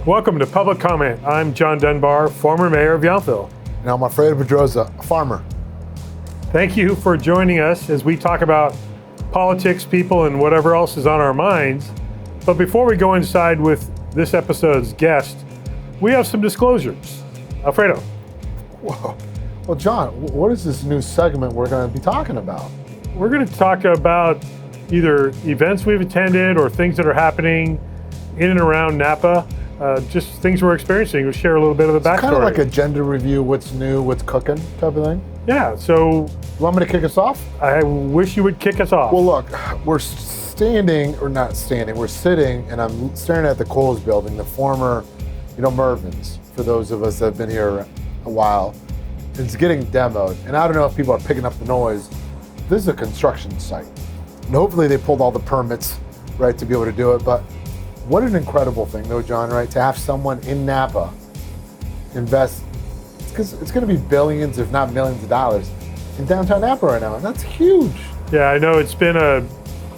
Welcome to Public Comment. I'm John Dunbar, former mayor of Yountville. And I'm Alfredo Pedroza, a farmer. Thank you for joining us as we talk about politics, people, and whatever else is on our minds. But before we go inside with this episode's guest, we have some disclosures. Alfredo. Whoa. Well, John, what is this new segment we're going to be talking about? We're going to talk about either events we've attended or things that are happening in and around Napa. Just things we're experiencing. We'll share a little bit of the backstory. Kind of like a gender review, what's new, what's cooking type of thing. Yeah, so... You want me to kick us off? I wish you would kick us off. Well, look, we're sitting, and I'm staring at the Kohl's building, the former, Mervin's, for those of us that have been here a while. It's getting demoed, and I don't know if people are picking up the noise. This is a construction site. And hopefully they pulled all the permits, right, to be able to do it, but what an incredible thing, though, John, right? To have someone in Napa invest, because it's going to be billions, if not millions of dollars in downtown Napa right now, and that's huge. Yeah, I know it's been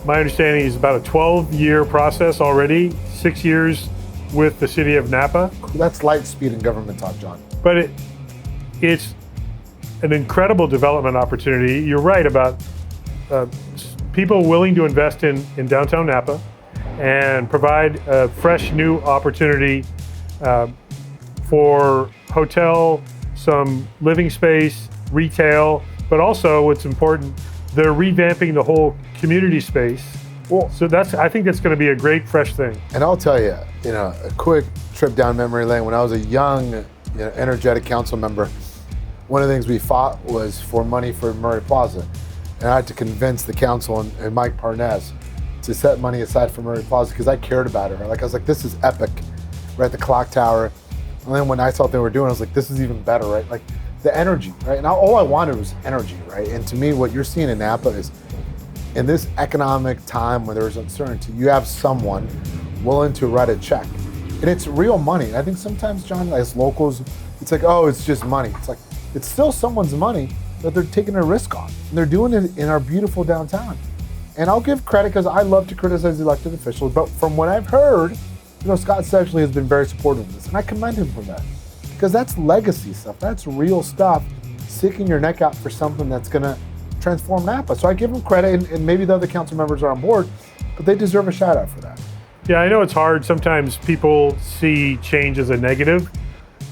my understanding is about a 12-year process already, 6 years with the city of Napa. That's light speed in government talk, John. But it's an incredible development opportunity. You're right about people willing to invest in downtown Napa and provide a fresh new opportunity for hotel, some living space, retail, but also what's important, they're revamping the whole community space. Well, so I think that's going to be a great fresh thing. And I'll tell you, a quick trip down memory lane. When I was a young, energetic council member, one of the things we fought was for money for Murray Plaza. And I had to convince the council and Mike Parnes to set money aside for Murray Plaza because I cared about it. Right? I was like, this is epic. We're at the clock tower. And then when I saw what they were doing, I was like, this is even better, right? Like the energy, right? And all I wanted was energy, right? And to me, what you're seeing in Napa is in this economic time where there's uncertainty, you have someone willing to write a check. And it's real money. And I think sometimes, John, as locals, it's like, oh, it's just money. It's like, it's still someone's money that they're taking a risk on. And they're doing it in our beautiful downtown. And I'll give credit because I love to criticize elected officials, but from what I've heard, Scott Sexley has been very supportive of this, and I commend him for that. Because that's legacy stuff, that's real stuff, sticking your neck out for something that's gonna transform Napa. So I give him credit, and maybe the other council members are on board, but they deserve a shout out for that. Yeah, I know it's hard. Sometimes people see change as a negative.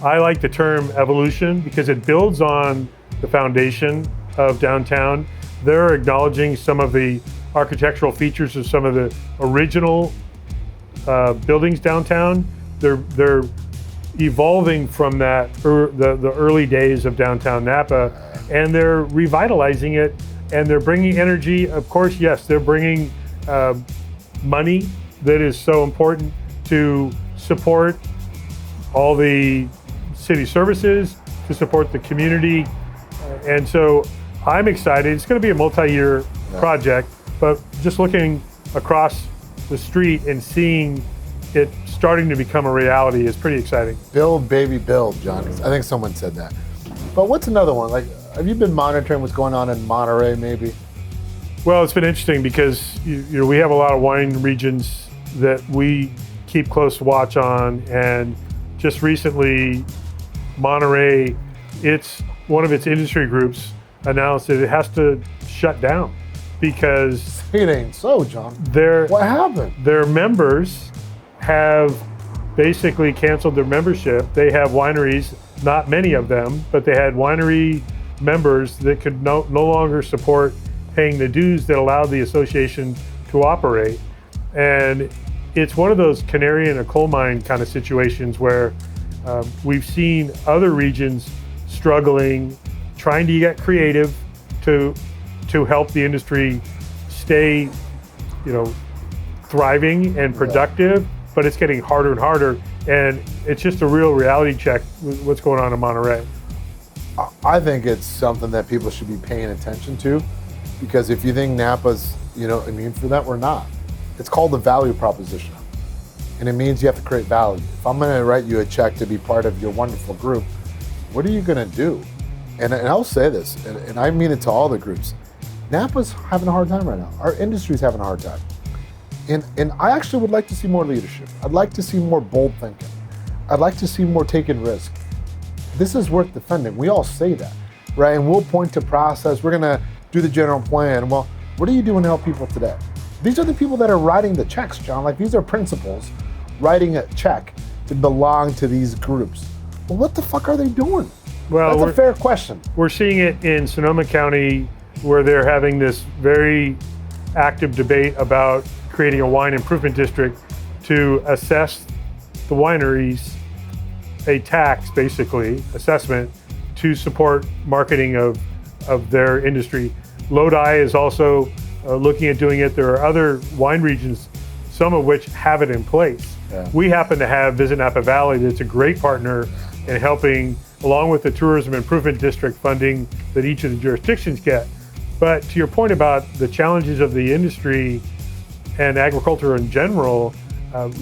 I like the term evolution because it builds on the foundation of downtown. They're acknowledging some of the architectural features of some of the original buildings downtown. They're evolving from that the early days of downtown Napa, and they're revitalizing it, and they're bringing energy. Of course, yes, they're bringing money that is so important to support all the city services, to support the community, and so I'm excited. It's going to be a multi-year project, but just looking across the street and seeing it starting to become a reality is pretty exciting. Build, baby, build, John. I think someone said that. But what's another one? Like, have you been monitoring what's going on in Monterey, maybe? Well, it's been interesting because we have a lot of wine regions that we keep close watch on, and just recently, Monterey, one of its industry groups announced that it has to shut down because it ain't so, John. What happened? Their members have basically canceled their membership. They have wineries, not many of them, but they had winery members that could no longer support paying the dues that allowed the association to operate. And it's one of those canary in a coal mine kind of situations where we've seen other regions struggling, trying to get creative to help the industry stay, thriving and productive, but it's getting harder and harder. And it's just a real reality check with what's going on in Monterey. I think it's something that people should be paying attention to, because if you think Napa's, immune for that, we're not. It's called the value proposition. And it means you have to create value. If I'm gonna write you a check to be part of your wonderful group, what are you gonna do? And I'll say this, and I mean it to all the groups, Napa's having a hard time right now. Our industry's having a hard time. And I actually would like to see more leadership. I'd like to see more bold thinking. I'd like to see more taken risk. This is worth defending. We all say that, right? And we'll point to process. We're going to do the general plan. Well, what are you doing to help people today? These are the people that are writing the checks, John. Like, these are principals writing a check to belong to these groups. Well, what the fuck are they doing? Well, that's a fair question. We're seeing it in Sonoma County, where they're having this very active debate about creating a wine improvement district to assess the wineries a tax, basically, assessment to support marketing of their industry. Lodi is also looking at doing it. There are other wine regions, some of which have it in place. Yeah. We happen to have Visit Napa Valley that's a great partner in helping, along with the tourism improvement district funding that each of the jurisdictions get. But to your point about the challenges of the industry and agriculture in general,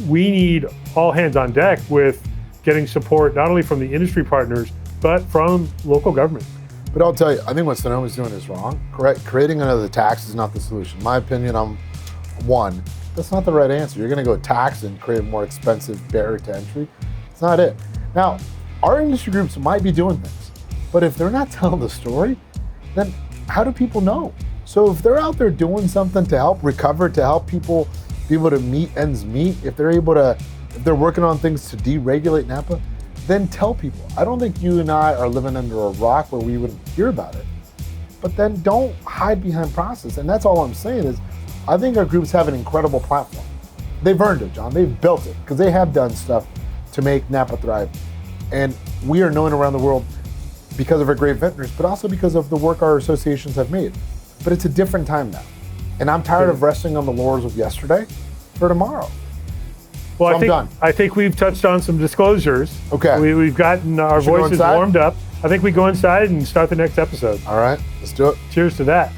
we need all hands on deck with getting support not only from the industry partners, but from local government. But I'll tell you, I think what Sonoma's doing is wrong. Correct? Creating another tax is not the solution. In my opinion, that's not the right answer. You're gonna go tax and create a more expensive barrier to entry. It's not it. Now, our industry groups might be doing things, but if they're not telling the story, then how do people know? So if they're out there doing something to help recover, to help people be able to meet ends meet, if they're working on things to deregulate Napa, then tell people. I don't think you and I are living under a rock where we wouldn't hear about it. But then don't hide behind process. And that's all I'm saying is, I think our groups have an incredible platform. They've earned it, John. They've built it because they have done stuff to make Napa thrive. And we are known around the world because of our great vintners, but also because of the work our associations have made. But it's a different time now. And I'm tired of resting on the laurels of yesterday for tomorrow. Well, So I think we've touched on some disclosures. Okay. We've gotten our Should we go voices inside? warmed up. I think we go inside and start the next episode. All right, let's do it. Cheers to that.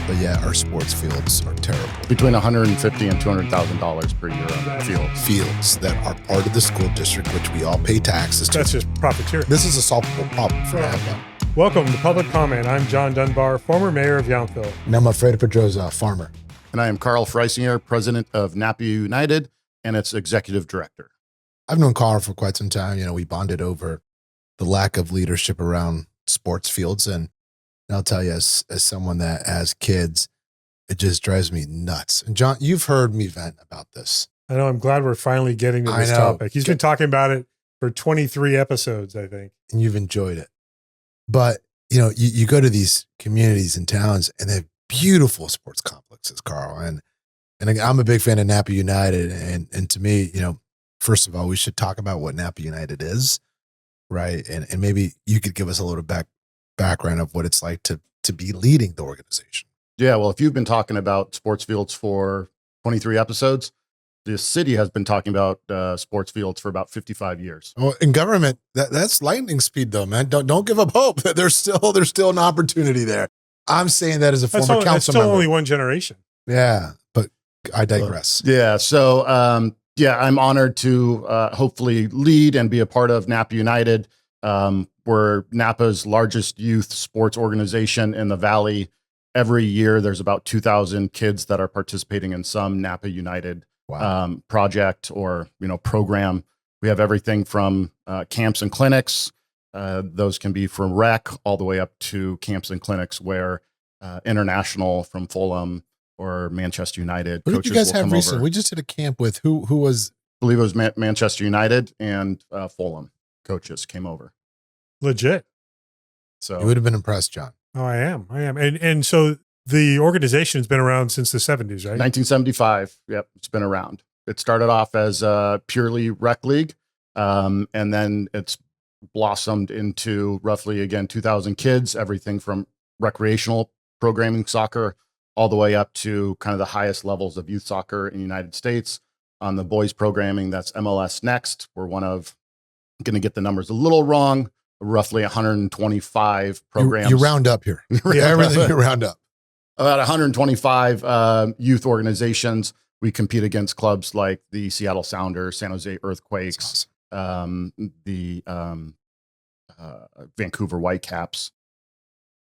But yeah, our sports fields are terrible. Between $150,000 and $200,000 per year on fields. Fields that are part of the school district, which we all pay taxes to. That's just profiteering. This is a solvable problem for Napa. Welcome to Public Comment. I'm John Dunbar, former mayor of Yountville. And I'm Alfredo Pedroza, farmer. And I am Karl Frisinger, president of Napa United and its executive director. I've known Karl for quite some time. We bonded over the lack of leadership around sports fields. And I'll tell you, as someone that has kids, it just drives me nuts. And John, you've heard me vent about this. I know, I'm glad we're finally getting to this topic. He's been talking about it for 23 episodes, I think. And you've enjoyed it. But, you go to these communities and towns and they have beautiful sports complexes, Karl. And I'm a big fan of Napa United. And to me, first of all, we should talk about what Napa United is, right? And maybe you could give us a little background of what it's like to be leading the organization. Yeah, well, if you've been talking about sports fields for 23 episodes, the city has been talking about sports fields for about 55 years. Well, in government, that's lightning speed, though, man. Don't give up hope. There's still an opportunity there. I'm saying that as a former council member. That's still only one generation. Yeah, but I digress. Yeah, so I'm honored to hopefully lead and be a part of Napa United. We're Napa's largest youth sports organization in the Valley. Every year, there's about 2,000 kids that are participating in some Napa United project or program. We have everything from camps and clinics. Those can be from rec all the way up to camps and clinics where international from Fulham or Manchester United What did coaches you guys will have come recently? over. We just did a camp with who was? I believe it was Manchester United and Fulham coaches came over. Legit. So You would have been impressed, John. Oh, I am. And so the organization's been around since the 70s, right? 1975. Yep, it's been around. It started off as a purely rec league, and then it's blossomed into roughly, again, 2,000 kids, everything from recreational programming soccer all the way up to kind of the highest levels of youth soccer in the United States. On the boys programming, that's MLS Next. We're one of, I'm going to get the numbers a little wrong, roughly 125 programs. You round up here. Everything you round up. About 125 youth organizations. We compete against clubs like the Seattle Sounders, San Jose Earthquakes, Awesome. the Vancouver Whitecaps.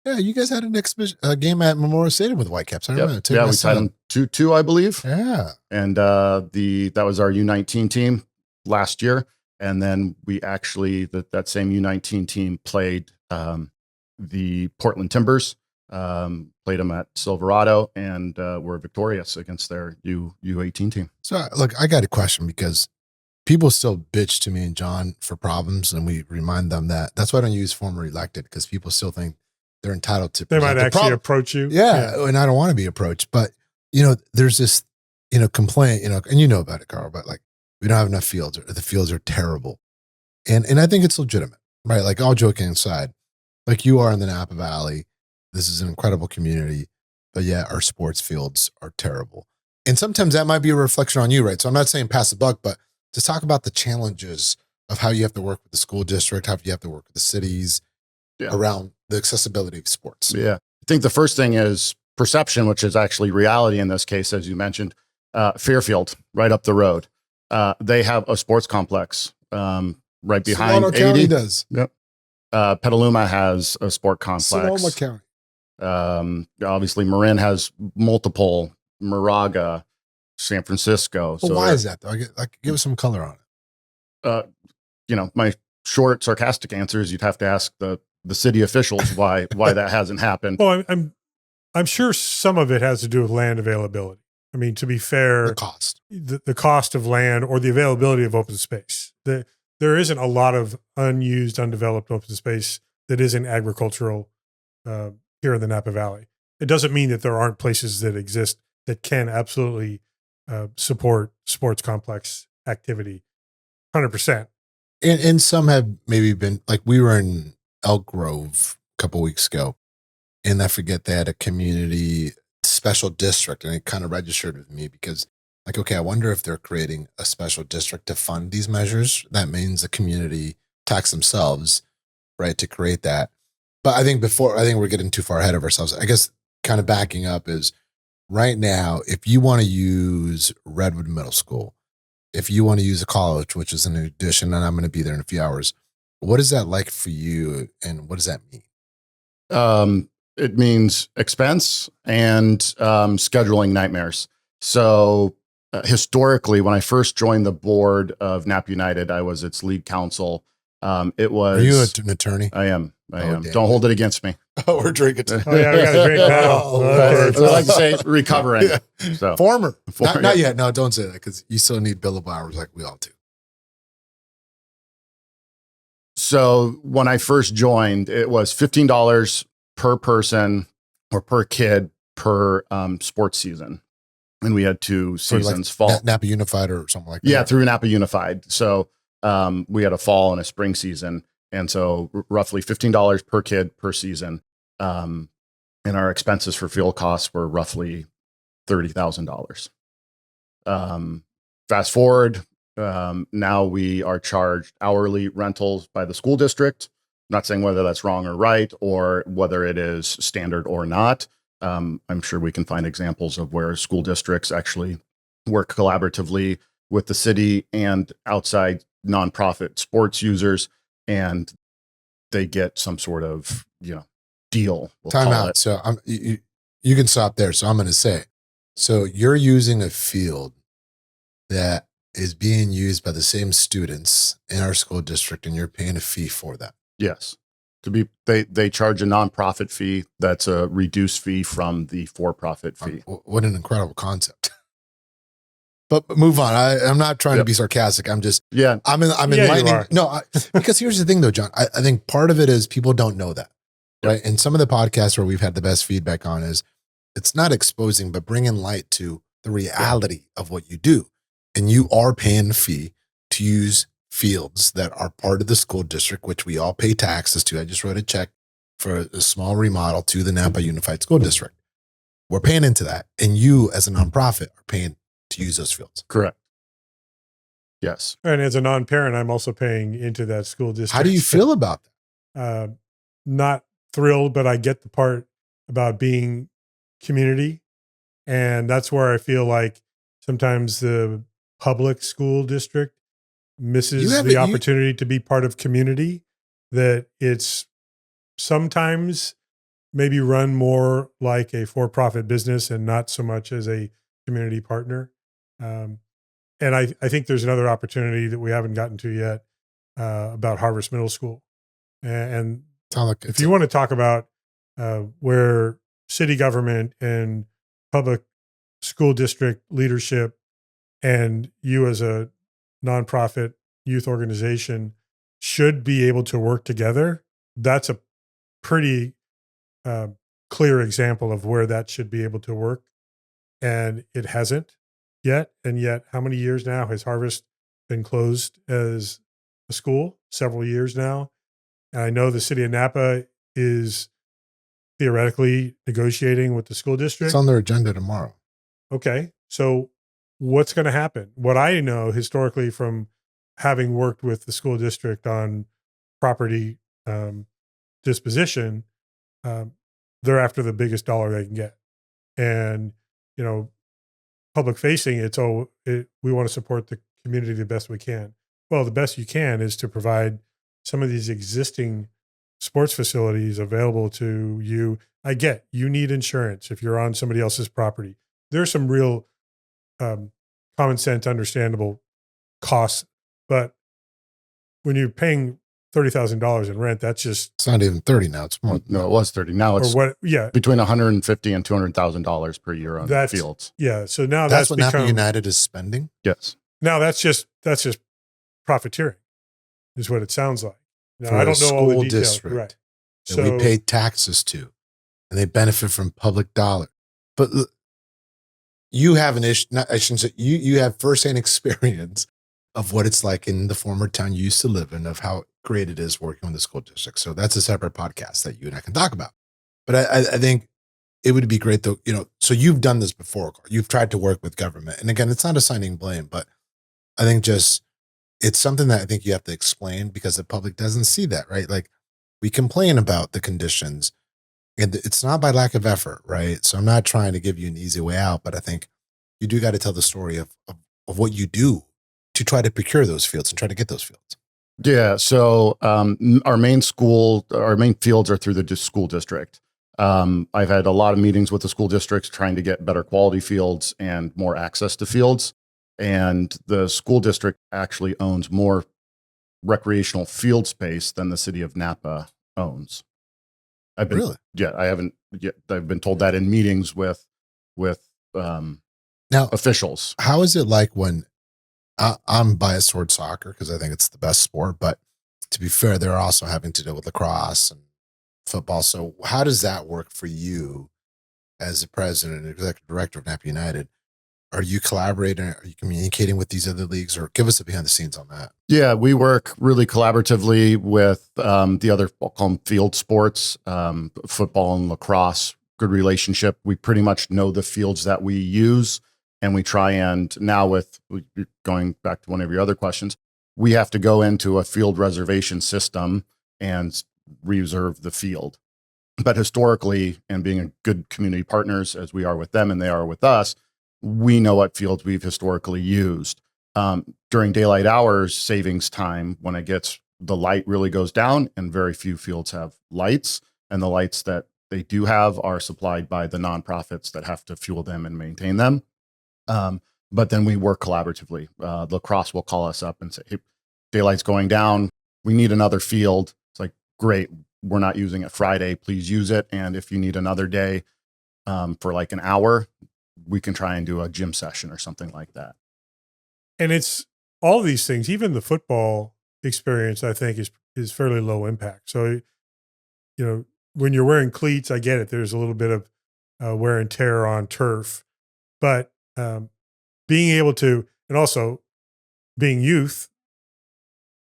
Yeah, you guys had an exhibition game at Memorial Stadium with Whitecaps. I remember. Yeah, we tied them 2-2, I believe. Yeah, and that was our U19 team last year. And then we actually that same U19 team played the Portland Timbers, played them at Silverado, and were victorious against their U18 team. So look, I got a question because people still bitch to me and John for problems, and we remind them that's why I don't use former elected, because people still think they're entitled to. They might actually approach you. Yeah, and I don't want to be approached, but there's this complaint, and you know about it, Karl, but like we don't have enough fields, or the fields are terrible, and I think it's legitimate, right? Like all joking aside, like you are in the Napa Valley, this is an incredible community, but yeah, our sports fields are terrible, and sometimes that might be a reflection on you, right? So I'm not saying pass the buck, but to talk about the challenges of how you have to work with the school district, how you have to work with the cities around the accessibility of sports. Yeah. I think the first thing is perception, which is actually reality in this case, as you mentioned. Fairfield, right up the road. They have a sports complex right behind Sonoma 80. County does. Yep. Petaluma has a sport complex. Sonoma County. Obviously, Marin has multiple. Moraga, San Francisco. Well, why is that though? Give us some color on it. My short, sarcastic answer is you'd have to ask the city officials why that hasn't happened. Well, I'm sure some of it has to do with land availability. I mean, to be fair, the cost of land or the availability of open space. There isn't a lot of unused, undeveloped open space that isn't agricultural here in the Napa Valley. It doesn't mean that there aren't places that exist that can absolutely support sports complex activity 100%. And some have maybe been, like we were in Elk Grove a couple of weeks ago, and I forget they had a community special district, and it kind of registered with me because like, okay, I wonder if they're creating a special district to fund these measures. That means the community tax themselves, right, to create that. But I think we're getting too far ahead of ourselves. I guess kind of backing up is right now, if you want to use Redwood Middle School, if you want to use a college, which is an addition, and I'm going to be there in a few hours, what is that like for you, and what does that mean? It means expense and scheduling nightmares. So historically, when I first joined the board of Napa United, I was its lead counsel. It was. Are you an attorney? I am. I am. Damn. Don't hold it against me. Oh, we're drinking. Oh yeah, we got to drink now. I like to say recovering. Yeah. So Former. Not yet. No, don't say that, because you still need billable hours like we all do. So when I first joined, it was $15 per person or per kid per sports season. And we had 2 seasons, like fall. Napa Unified or something like that. Yeah, through Napa Unified. So we had a fall and a spring season. And so roughly $15 per kid per season. And our expenses for fuel costs were roughly $30,000. Fast forward, now we are charged hourly rentals by the school district. I'm not saying whether that's wrong or right, or whether it is standard or not. I'm sure we can find examples of where school districts actually work collaboratively with the city and outside nonprofit sports users, and they get some sort of, deal. Time out. So you can stop there. So I'm going to say, so you're using a field that is being used by the same students in our school district, and you're paying a fee for that. Yes. They charge a nonprofit fee that's a reduced fee from the for-profit fee. What an incredible concept. But move on. I'm not trying to be sarcastic. I'm just, I'm enlightening. No, because here's the thing though, John, I think part of it is people don't know that, right? And some of the podcasts where we've had the best feedback on is it's not exposing, but bringing light to the reality of what you do. And you are paying a fee to use fields that are part of the school district, which we all pay taxes to. I just wrote a check for a small remodel to the Napa Unified School District. We're paying into that. And you as a nonprofit are paying to use those fields. Correct. Yes. And as a non-parent, I'm also paying into that school district. How do you feel about that? Not thrilled, but I get the part about being community. And that's where I feel like sometimes the public school district misses the opportunity to be part of community, that it's sometimes maybe run more like a for-profit business and not so much as a community partner. Um, and I think there's another opportunity that we haven't gotten to yet about Harvest Middle School. And Sound like if you want to talk about where city government and public school district leadership and you as a nonprofit youth organization should be able to work together, that's a pretty clear example of where that should be able to work. And it hasn't yet. And yet, how many years now has Harvest been closed as a school? Several years now. And I know the city of Napa is theoretically negotiating with the school district. it's on their agenda tomorrow. Okay. So what's going to happen? What I know historically from having worked with the school district on property disposition, they're after the biggest dollar they can get. And, you know, public facing, we want to support the community the best we can. Well, the best you can is to provide some of these existing sports facilities available to you. I get you need insurance if you're on somebody else's property. There's some real common sense, understandable costs, but when you're paying $30,000 in rent, that's just It's not even 30 now. It's more. No, it was 30. Now or it's what? Yeah, between $150,000 and $200,000 per year on That's- fields. yeah. So now That's that's what Napa become United is spending. Yes. now that's just profiteering, is what it sounds like. Now For I a don't know all the school details, district right? that So we pay taxes to, and they benefit from public dollar. But you have an issue. Not, I shouldn't say you have firsthand experience of what it's like in the former town you used to live in, of how great it is working with the school district. So that's a separate podcast that you and I can talk about. But I think it would be great though, so you've done this before. Carl. You've tried to work with government. And again, it's not assigning blame, but I think it's something that I think you have to explain because the public doesn't see that, right? Like we complain about the conditions and it's not by lack of effort, right? So I'm not trying to give you an easy way out, but I think you do got to tell the story of what you do to try to procure those fields and try to get those fields. Yeah. So our main fields are through the school district. I've had a lot of meetings with the school districts trying to get better quality fields and more access to fields. And the school district actually owns more recreational field space than the city of Napa owns. Really? Yeah, I haven't yet. I've been told that in meetings with Now, officials. how is it like when I'm biased towards soccer because I think it's the best sport, but to be fair, they're also having to deal with lacrosse and football. So how does that work for you as the president and executive director of Napa United? Are you collaborating? Are you communicating with these other leagues, or give us the behind the scenes on that? Yeah, we work really collaboratively with the other, I'll call them field sports, football and lacrosse. Good relationship. We pretty much know the fields that we use, and we try and now with going back to one of your other questions, we have to go into a field reservation system and reserve the field. But historically, and being a good community partners as we are with them and they are with us, we know what fields we've historically used. During daylight hours, savings time, when the light really goes down, and very few fields have lights, and the lights that they do have are supplied by the nonprofits that have to fuel them and maintain them. But then we work collaboratively. Lacrosse will call us up and say, hey, daylight's going down. We need another field. It's like, great. We're not using it Friday. Please use it. And if you need another day for like an hour, we can try and do a gym session or something like that. And it's all these things, even the football experience, I think is fairly low impact. So, when you're wearing cleats, I get it. There's a little bit of wear and tear on turf, but being able to, and also being youth,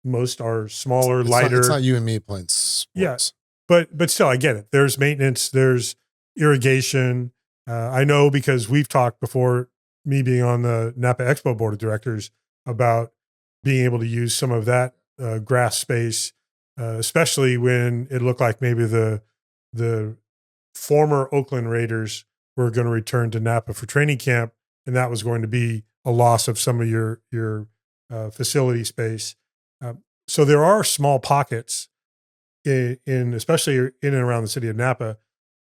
most are smaller, lighter. It's not you and me playing sports. Yes, but still, I get it. There's maintenance, there's irrigation. I know because we've talked before, me being on the Napa Expo board of directors, about being able to use some of that grass space, especially when it looked like maybe the former Oakland Raiders were going to return to Napa for training camp, and that was going to be a loss of some of your facility space. So there are small pockets in especially in and around the city of Napa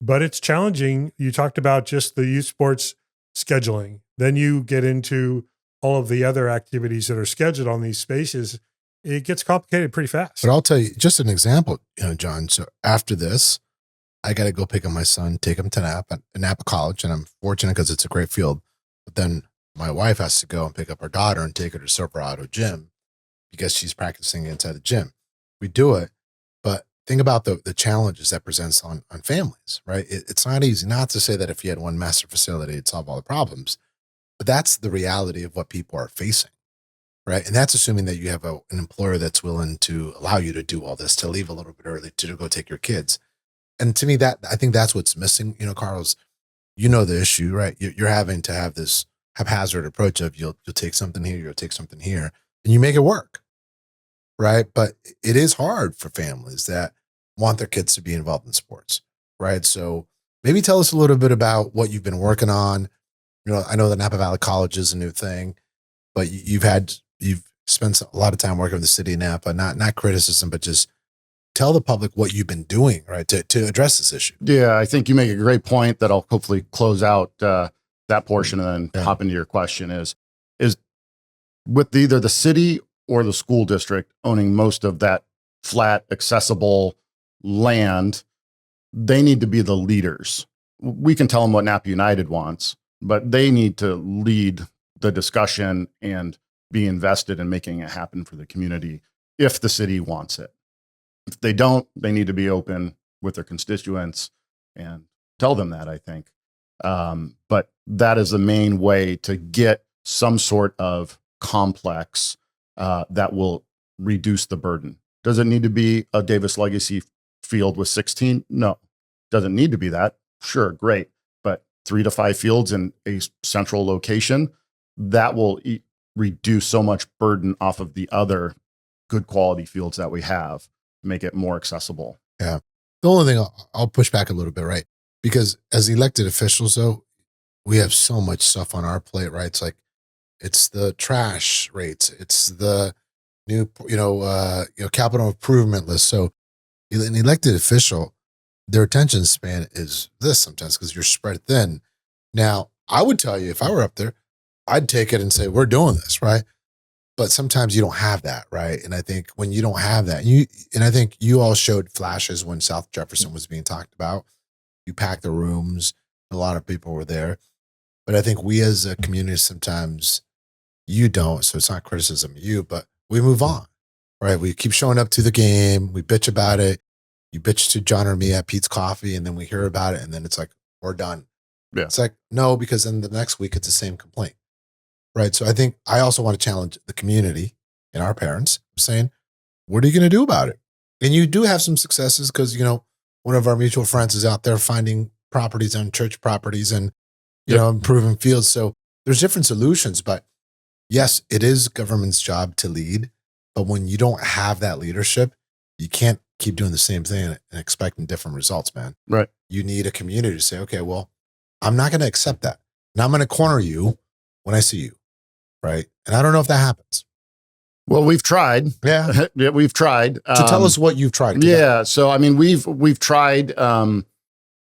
but it's challenging. You talked about just the youth sports scheduling. Then you get into all of the other activities that are scheduled on these spaces. It gets complicated pretty fast. But I'll tell you just an example, John. So after this, I got to go pick up my son, take him to Napa College, and I'm fortunate because it's a great field. But then my wife has to go and pick up her daughter and take her to Silverado Gym because she's practicing inside the gym. We do it, but think about the challenges that presents on families, right? It's not easy. Not to say that if you had one master facility, it'd solve all the problems, but that's the reality of what people are facing, right? And that's assuming that you have an employer that's willing to allow you to do all this, to leave a little bit early, to go take your kids. And to me, I think that's what's missing. Carl's, the issue, right? You're having to have this haphazard approach of you'll take something here, you'll take something here, and you make it work, right? But it is hard for families that want their kids to be involved in sports, right? So maybe tell us a little bit about what you've been working on. I know that Napa Valley College is a new thing, but you've spent a lot of time working with the city of Napa, not criticism, but just tell the public what you've been doing, right, to address this issue. Yeah, I think you make a great point that I'll hopefully close out that portion and then hop into your question is with either the city or the school district owning most of that flat, accessible land, they need to be the leaders. We can tell them what Napa United wants, but they need to lead the discussion and be invested in making it happen for the community if the city wants it. If they don't, they need to be open with their constituents and tell them that, I think. But that is the main way to get some sort of complex that will reduce the burden. Does it need to be a Davis Legacy field with 16? No. Doesn't need to be that. Sure, great. But 3 to 5 fields in a central location, that will reduce so much burden off of the other good quality fields that we have. Make it more accessible. Yeah. The only thing I'll push back a little bit, right? Because as elected officials, though, we have so much stuff on our plate, right? It's the trash rates, it's the new, capital improvement list. So an elected official, their attention span is this sometimes because you're spread thin. Now, I would tell you if I were up there, I'd take it and say, we're doing this, right? But sometimes you don't have that, right? And I think when you don't have that, I think you all showed flashes when South Jefferson was being talked about. You packed the rooms, a lot of people were there. But I think we as a community sometimes you don't, so it's not criticism of you, but we move on, right? We keep showing up to the game, we bitch about it. You bitch to John or me at Pete's Coffee, and then we hear about it, and then it's like, we're done. Yeah. It's like, no, because then the next week it's the same complaint. Right. So I think I also want to challenge the community and our parents saying, what are you going to do about it? And you do have some successes because, one of our mutual friends is out there finding properties on church properties and, improving fields. So there's different solutions, but yes, it is government's job to lead. But when you don't have that leadership, you can't keep doing the same thing and expecting different results, man. Right. You need a community to say, okay, well, I'm not going to accept that. And I'm going to corner you when I see you. Right. And I don't know if that happens. Well, we've tried. Yeah. Yeah, we've tried. So tell us what you've tried. Yeah. So, I mean, we've tried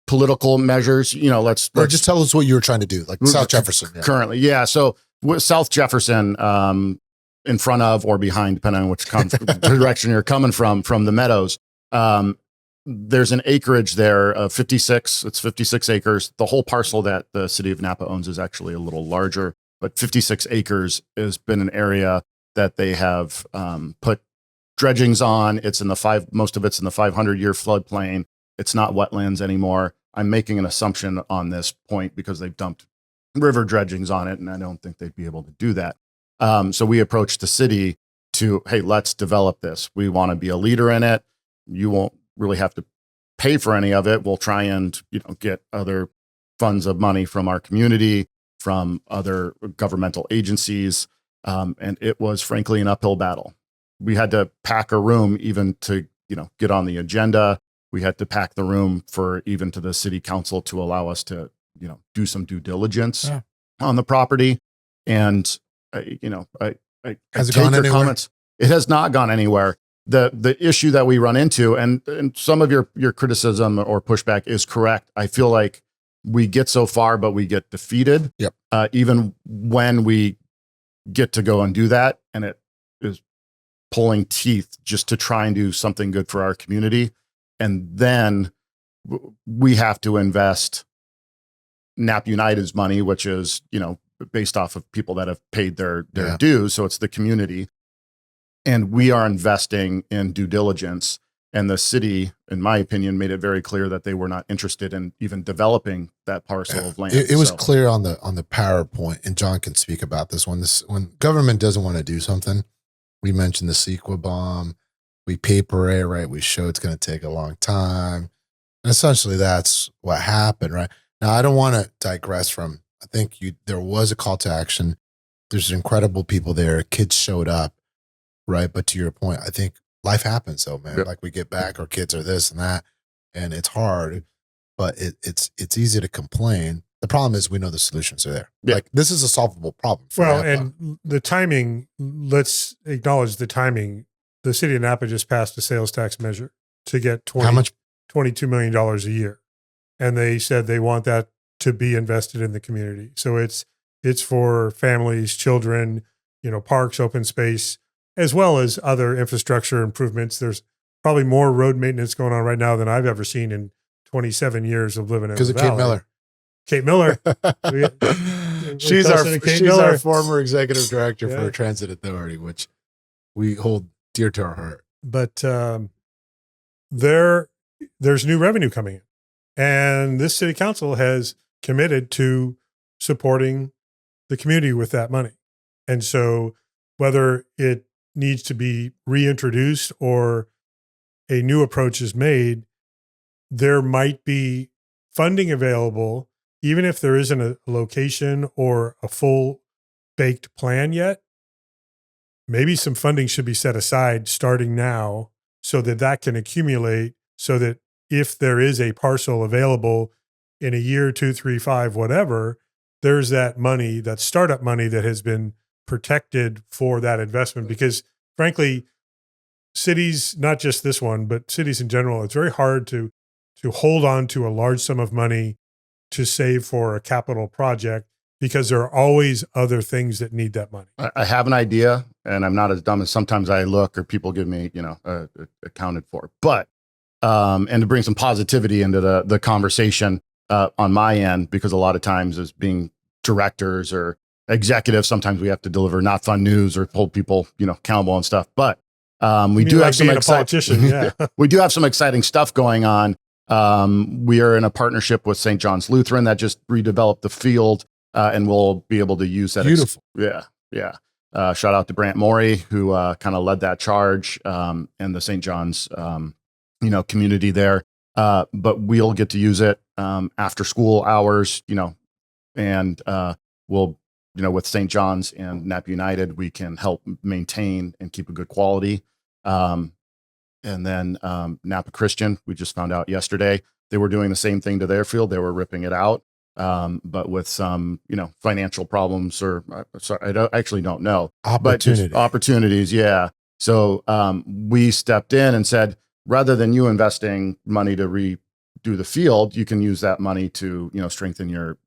political measures, let's just tell us what you were trying to do, like South Jefferson. Yeah. Currently. Yeah. So South Jefferson, in front of or behind, depending on which direction you're coming from the Meadows, there's an acreage there of 56. It's 56 acres. The whole parcel that the city of Napa owns is actually a little larger. But 56 acres has been an area that they have put dredgings on. It's in most of it's in the 500-year floodplain. It's not wetlands anymore. I'm making an assumption on this point because they've dumped river dredgings on it, and I don't think they'd be able to do that. So we approached the city to, hey, let's develop this. We want to be a leader in it. You won't really have to pay for any of it. We'll try and get other funds of money from our community, from other governmental agencies. And it was frankly an uphill battle. We had to pack a room even to, get on the agenda. We had to pack the room for even to the city council to allow us to, do some due diligence on the property. And, I has it gone anywhere? Comments. It has not gone anywhere. the issue that we run into, and some of your criticism or pushback is correct. I feel like we get so far, but we get defeated. Yep. Even when we get to go and do that, and it is pulling teeth just to try and do something good for our community. And then we have to invest Napa United's money, which is, based off of people that have paid their dues. So it's the community. And we are investing in due diligence. And the city, in my opinion, made it very clear that they were not interested in even developing that parcel of land. It was clear on the PowerPoint, and John can speak about this when government doesn't want to do something. We mentioned the CEQA bomb. We paper it, right? We show it's going to take a long time. And essentially that's what happened, right? Now, I don't want to digress from, I think there was a call to action. There's incredible people there. Kids showed up, right? But to your point, I think life happens though, man. Yep. Like we get back, our kids are this and that, and it's hard, but it's easy to complain. The problem is we know the solutions are there. Yeah. Like this is a solvable problem. Well, Napa. and the timing, let's acknowledge the timing. The city of Napa just passed a sales tax measure to get How much? $22 million a year. And they said they want that to be invested in the community. So it's for families, children, parks, open space, as well as other infrastructure improvements. There's probably more road maintenance going on right now than I've ever seen in 27 years of living in Because the of Kate Valley. Miller. Kate Miller. she's Kate our Miller. former executive director Yeah. for Transit Authority, which we hold dear to our heart. But there's new revenue coming in. And this city council has committed to supporting the community with that money. And so whether it needs to be reintroduced or a new approach is made, there might be funding available, even if there isn't a location or a full baked plan yet. Maybe some funding should be set aside starting now so that can accumulate, so that if there is a parcel available in a year, 2, 3, 5, whatever, there's that money, that startup money that has been protected for that investment. Because frankly, cities, not just this one, but cities in general, it's very hard to hold on to a large sum of money to save for a capital project, because there are always other things that need that money. I have an idea, and I'm not as dumb as sometimes I look or people give me, accounted for. But and to bring some positivity into the conversation on my end, because a lot of times as being directors or executives, sometimes we have to deliver not fun news or hold people, accountable and stuff. But we do have some politician. Yeah. we do have some exciting stuff going on. We are in a partnership with St. John's Lutheran that just redeveloped the field, and we'll be able to use that. Beautiful. Yeah. Shout out to Brant Morey, who kind of led that charge, and the St. John's, community there. But we'll get to use it after school hours, and we'll, with St. John's and Napa United, we can help maintain and keep a good quality. And then Napa Christian, we just found out yesterday, they were doing the same thing to their field. They were ripping it out, but with some, financial problems or sorry, I actually don't know. But just opportunities. Yeah. So we stepped in and said, rather than you investing money to redo the field, you can use that money to, strengthen your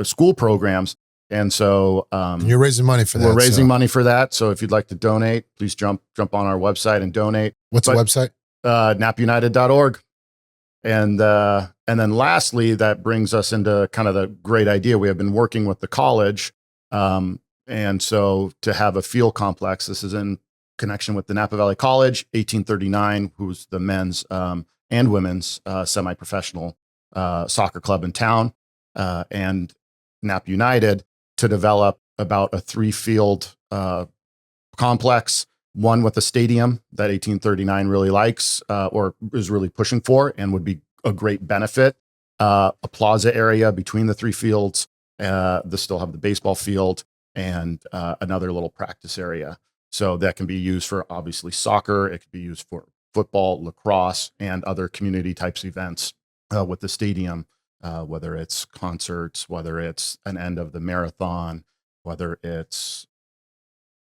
school programs. And so and you're raising money for that. We're raising money for that. So if you'd like to donate, please jump on our website and donate. What's the website? NapaUnited.org. And then lastly, that brings us into kind of the great idea. We have been working with the college. And so to have a field complex, this is in connection with the Napa Valley College, 1839, who's the men's and women's semi-professional soccer club in town, and Napa United, to develop about a 3-field complex, one with a stadium that 1839 really likes or is really pushing for and would be a great benefit, a plaza area between the 3 fields. They still have the baseball field and another little practice area. So that can be used for obviously soccer. It could be used for football, lacrosse, and other community types events with the stadium, whether it's concerts, whether it's an end of the marathon, whether it's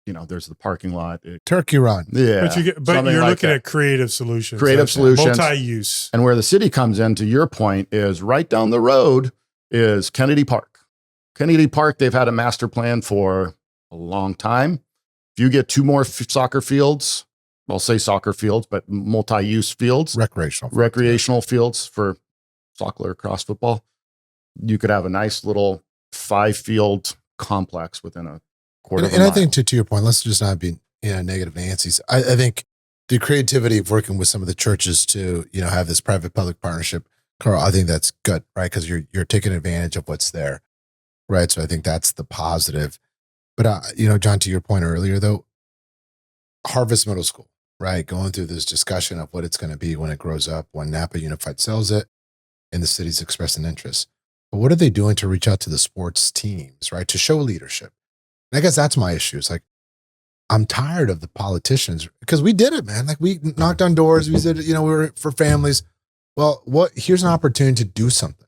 there's the parking lot. Turkey run. Yeah. But something you're like looking that. at creative solutions. Creative solutions. Multi-use. And where the city comes in, to your point, is right down the road is Kennedy Park. Kennedy Park, they've had a master plan for a long time. If you get 2 more soccer fields, I'll say soccer fields, but multi-use fields, recreational fields for soccer, lacrosse, football, you could have a nice little 5-field complex within a quarter of a And I mile. think to your point, let's just not be negative Nancy's. I think the creativity of working with some of the churches to have this private-public partnership, Karl, I think that's good, right? Because you're taking advantage of what's there, right? So I think that's the positive. But John, to your point earlier, though, Harvest Middle School, right? Going through this discussion of what it's going to be when it grows up, when Napa Unified sells it, and the city's expressing interest. But what are they doing to reach out to the sports teams, right? To show leadership. And I guess that's my issue. It's like, I'm tired of the politicians because we did it, man. Like we knocked on doors. We said, we were for families. Well, here's an opportunity to do something.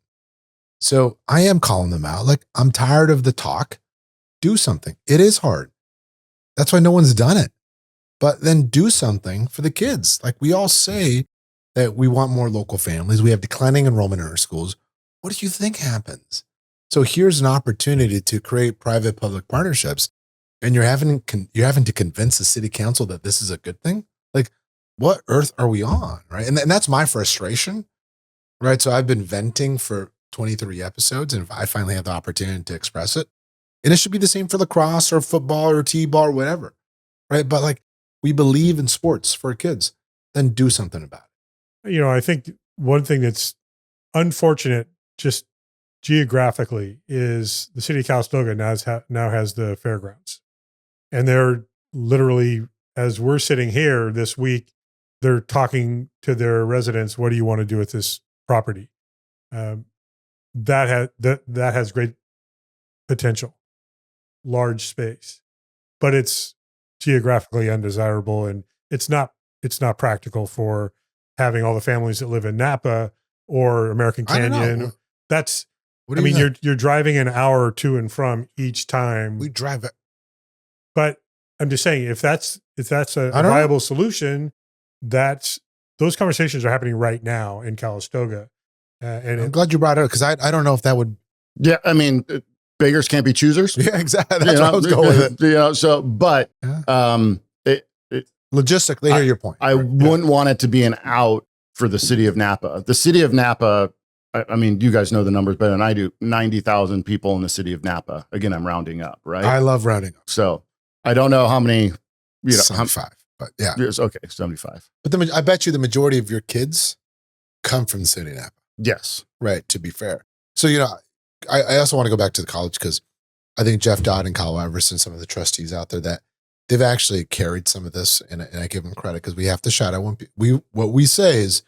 So I am calling them out. Like, I'm tired of the talk. Do something. It is hard. That's why no one's done it. But then do something for the kids. Like we all say that we want more local families. We have declining enrollment in our schools. What do you think happens? So here's an opportunity to create private-public partnerships, and you're having to convince the city council that this is a good thing. Like, what earth are we on, right? And that's my frustration, right? So I've been venting for 23 episodes, and I finally have the opportunity to express it. And it should be the same for lacrosse or football or t-ball or whatever, right? But like, we believe in sports for kids, then do something about it. I think one thing that's unfortunate just geographically is the city of Calistoga now has the fairgrounds. And they're literally, as we're sitting here this week, they're talking to their residents, what do you want to do with this property? That has great potential, large space, but it's geographically undesirable, and it's not practical for having all the families that live in Napa or American Canyon. That's you're driving an hour to and from each time. We drive it. But I'm just saying, if that's a viable solution, those conversations are happening right now in Calistoga. And I'm glad you brought it up because I don't know if that would. Yeah, I mean, beggars can't be choosers. Yeah, exactly. That's what I was going with it. Logistically, I hear your point. I wouldn't want it to be an out for the city of Napa. The city of Napa, I mean, you guys know the numbers better than I do. 90,000 people in the city of Napa. Again, I'm rounding up, right? I love rounding up. So I don't know how many. 75, but yeah. Okay, 75. But I bet you the majority of your kids come from the city of Napa. Yes. Right, to be fair. So, I also want to go back to the college because I think Jeff Dodd and Kyle Iverson, some of the trustees out there, that they've actually carried some of this, and I give them credit because we have to shout out when what we say is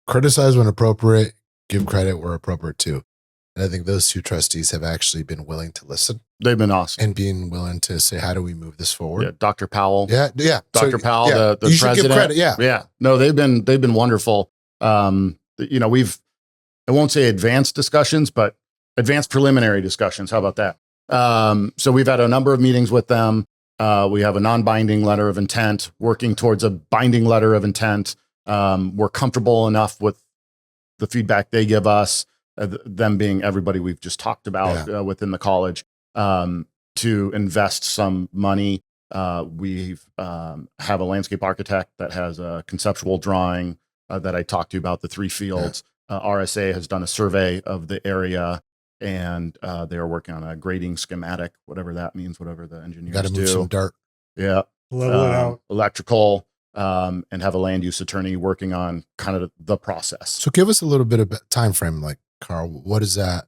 criticize when appropriate, give credit where appropriate too. And I think those 2 trustees have actually been willing to listen. They've been awesome. And being willing to say, how do we move this forward? Yeah, Dr. Powell. Yeah. Dr. Powell, the you president. Should give credit, yeah. Yeah. No, they've been wonderful. I won't say advanced discussions, but advanced preliminary discussions. How about that? So we've had a number of meetings with them. We have a non-binding letter of intent, working towards a binding letter of intent. We're comfortable enough with the feedback they give us, them being everybody we've just talked about within the college, to invest some money. We've have a landscape architect that has a conceptual drawing that I talked to you about the 3 fields. RSA has done a survey of the area, and they are working on a grading schematic, whatever that means, whatever the engineers Got to move some dirt. Yeah. level it out. Electrical, and have a land use attorney working on kind of the process. So give us a little bit of time frame, like, Karl, what is that?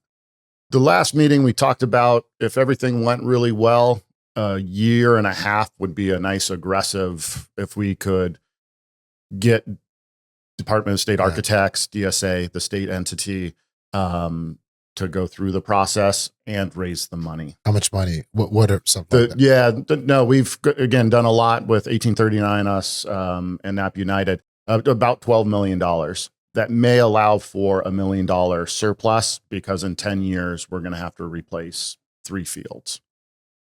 The last meeting we talked about, if everything went really well, a year and a half would be a nice aggressive, if we could get Department of State Architects, DSA, the state entity, to go through the process and raise the money. How much money? What are something? No, we've again done a lot with 1839 us and Napa United, about $12 million. That may allow for $1 million surplus because in 10 years we're going to have to replace 3 fields.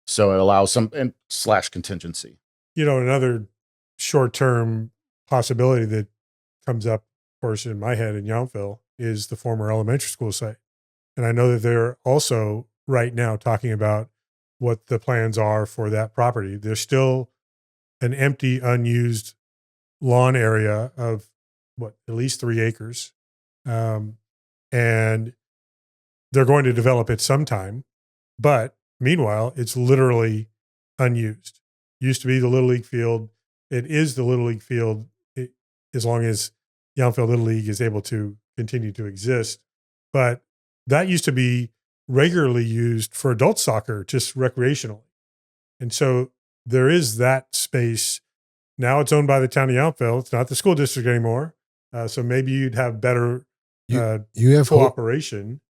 So it allows some / contingency. Another short-term possibility that comes up, of course, in my head in Yountville is the former elementary school site. And I know that they're also right now talking about what the plans are for that property. There's still an empty, unused lawn area of at least 3 acres. And they're going to develop it sometime. But meanwhile, it's literally unused. Used to be the Little League field. It is the Little League field as long as Yountville Little League is able to continue to exist. But that used to be regularly used for adult soccer, just recreationally. And so there is that space. Now it's owned by the town of Yountville. It's not the school district anymore. So maybe you'd have better you have cooperation.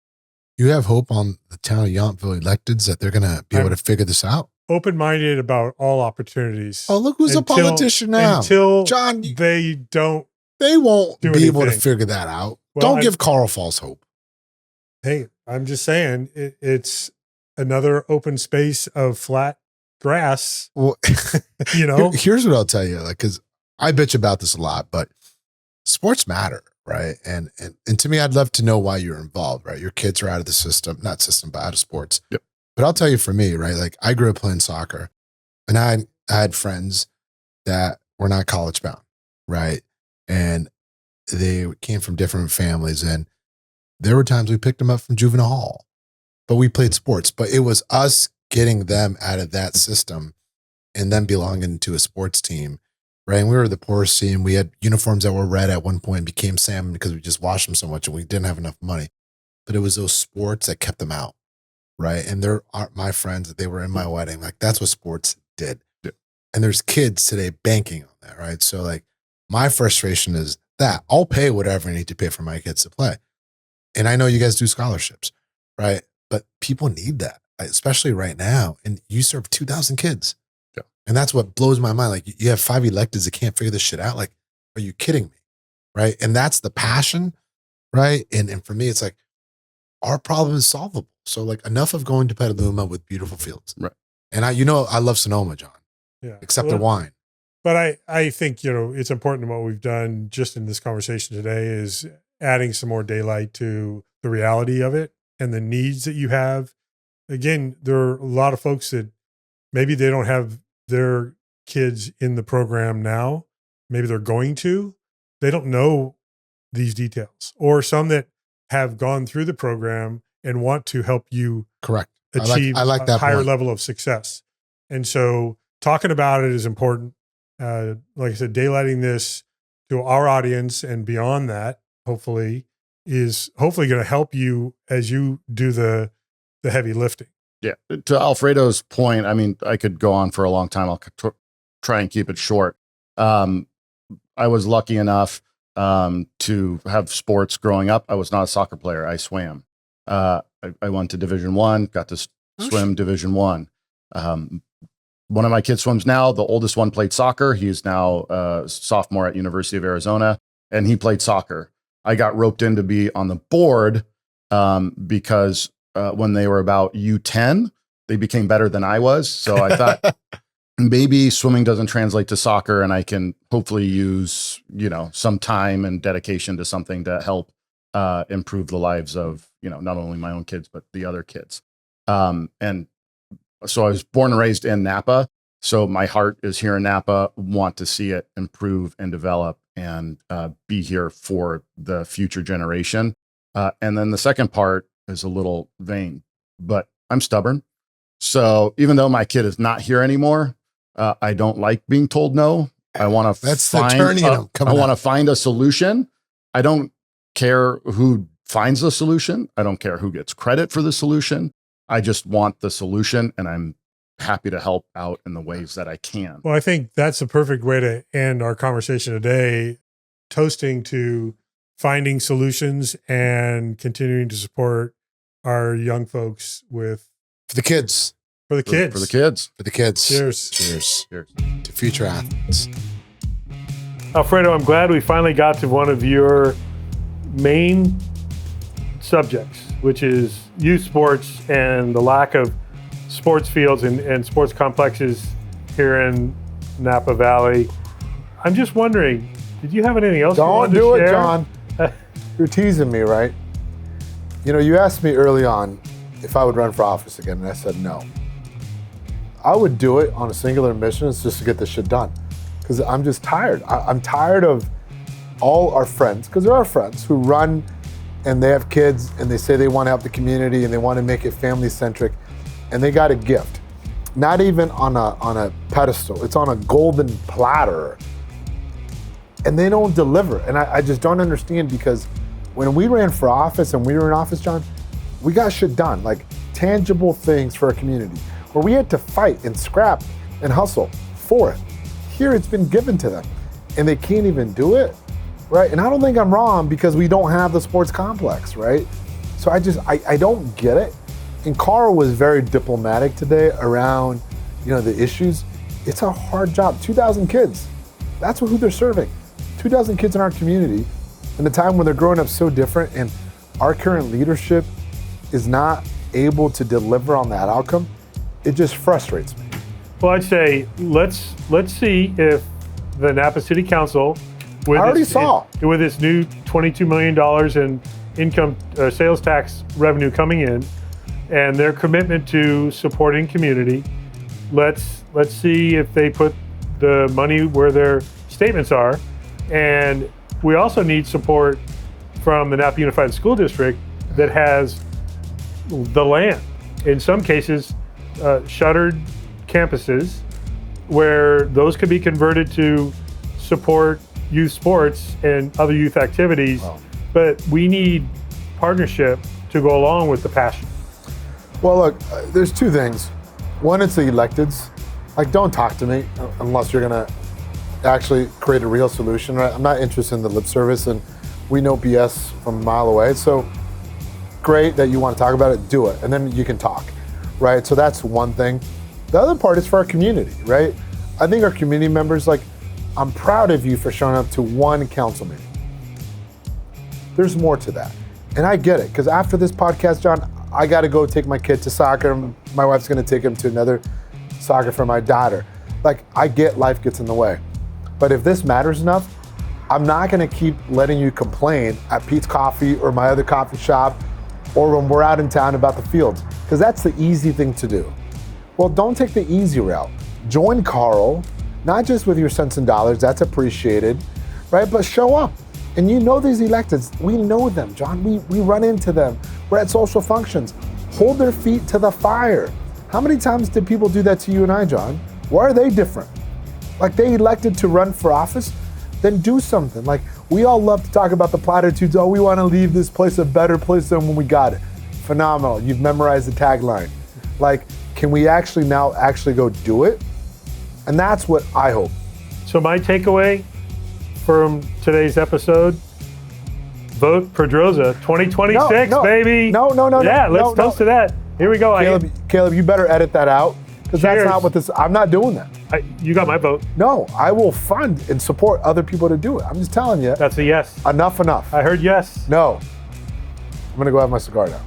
You have hope on the town of Yountville electeds that they're going to be able to figure this out? Open-minded about all opportunities. Oh, look who's a politician now. Until John, they won't do be able to anything. figure that out. Well, Don't give Carl false hope. Hey, I'm just saying it's another open space of flat grass. Well, here's what I'll tell you, because I bitch about this a lot, but sports matter, right? And to me, I'd love to know why you're involved, right? Your kids are out of the system, not system, but out of sports. Yep. But I'll tell you, for me, right? Like, I grew up playing soccer, and I had friends that were not college bound, right? And they came from different families, and there were times we picked them up from juvenile hall, but we played sports. But it was us getting them out of that system and them belonging to a sports team, right? And we were the poorest team. We had uniforms that were red at one point, became salmon because we just washed them so much and we didn't have enough money. But it was those sports that kept them out, right? And they're my friends that they were in my wedding. Like, that's what sports did. Yeah. And there's kids today banking on that, right? So, like, my frustration is that I'll pay whatever I need to pay for my kids to play. And I know you guys do scholarships, right? But people need that, especially right now. And you serve 2,000 kids. Yeah. And that's what blows my mind. Like, you have 5 electeds that can't figure this shit out. Like, are you kidding me? Right? And that's the passion, right? And for me, it's like, our problem is solvable. So, like, enough of going to Petaluma with beautiful fields. Right. And I love Sonoma, John. Yeah. Except the wine. But I think, it's important what we've done just in this conversation today is adding some more daylight to the reality of it and the needs that you have. Again, there are a lot of folks that maybe they don't have their kids in the program now. Maybe they're going to. They don't know these details. Or some that have gone through the program and want to help you Correct. achieve I like that a higher point. level of success. And so talking about it is important. Like I said, daylighting this to our audience and beyond that, hopefully going to help you as you do the heavy lifting. Yeah. To Alfredo's point, I mean, I could go on for a long time. I'll try and keep it short. I was lucky enough to have sports growing up. I was not a soccer player. I swam. I went to Division I, got to swim Division I. One of my kids swims now. The oldest one played soccer. He's now a sophomore at University of Arizona, and he played soccer. I got roped in to be on the board because when they were about U10, they became better than I was. So I thought maybe swimming doesn't translate to soccer, and I can hopefully use, some time and dedication to something to help improve the lives of, not only my own kids, but the other kids. And so I was born and raised in Napa. So my heart is here in Napa, want to see it improve and develop and be here for the future generation. And then the second part is a little vain, but I'm stubborn. So even though my kid is not here anymore, I don't like being told no. I want to find a solution. I don't care who finds the solution. I don't care who gets credit for the solution. I just want the solution, and I'm happy to help out in the ways that I can. Well, I think that's a perfect way to end our conversation today, toasting to finding solutions and continuing to support our young folks for the kids. For the kids. For the kids. For the kids. Cheers. Cheers. Cheers. To future athletes. Alfredo, I'm glad we finally got to one of your main subjects, which is youth sports and the lack of sports fields and sports complexes here in Napa Valley. I'm just wondering, did you have anything else you Don't wanted do to it, share? John. You're teasing me, right? You know, you asked me early on if I would run for office again, and I said no. I would do it on a singular mission, it's just to get this shit done. Because I'm just tired. I'm tired of all our friends, because there are friends who run and they have kids and they say they want to help the community and they want to make it family centric, and they got a gift. Not even on a pedestal, it's on a golden platter. And they don't deliver. And I just don't understand, because when we ran for office and we were in office, John, we got shit done, like tangible things for our community, where we had to fight and scrap and hustle for it. Here it's been given to them and they can't even do it, right? And I don't think I'm wrong, because we don't have the sports complex, right? So I don't get it. And Karl was very diplomatic today around, the issues. It's a hard job. 2,000 kids, that's who they're serving. 2,000 kids in our community in a time when they're growing up so different, and our current leadership is not able to deliver on that outcome. It just frustrates me. Well, I'd say let's see if the Napa City Council, with with its new $22 million in income sales tax revenue coming in, and their commitment to supporting community, let's see if they put the money where their statements are. And we also need support from the Napa Unified School District that has the land. In some cases, shuttered campuses where those could be converted to support youth sports and other youth activities. Wow. But we need partnership to go along with the passion. Well, look, there's two things. One, it's the electeds. Like, don't talk to me unless you're gonna actually create a real solution, right? I'm not interested in the lip service, and we know BS from a mile away. So great that you want to talk about it, do it, and then you can talk, right? So that's one thing. The other part is for our community, right? I think our community members, like, I'm proud of you for showing up to one council meeting. There's more to that. And I get it, because after this podcast, John, I got to go take my kid to soccer. My wife's going to take him to another soccer for my daughter. Like, I get life gets in the way. But if this matters enough, I'm not going to keep letting you complain at Pete's Coffee or my other coffee shop, or when we're out in town about the fields, because that's the easy thing to do. Well, don't take the easy route. Join Karl, not just with your cents and dollars, that's appreciated, right? But show up. And you know these electeds, we know them, John. We run into them. We're at social functions. Hold their feet to the fire. How many times did people do that to you and I, John? Why are they different? Like, they elected to run for office, then do something. Like, we all love to talk about the platitudes. Oh, we want to leave this place a better place than when we got it. Phenomenal. You've memorized the tagline. Like, can we actually now go do it? And that's what I hope. So my takeaway from today's episode: vote Pedroza 2026, baby. No. Yeah, let's toast to that. Here we go. Caleb, you better edit that out, because that's not what this. I'm not doing that. You got my vote. No, I will fund and support other people to do it. I'm just telling you. That's a yes. Enough. I heard yes. No. I'm gonna go have my cigar now.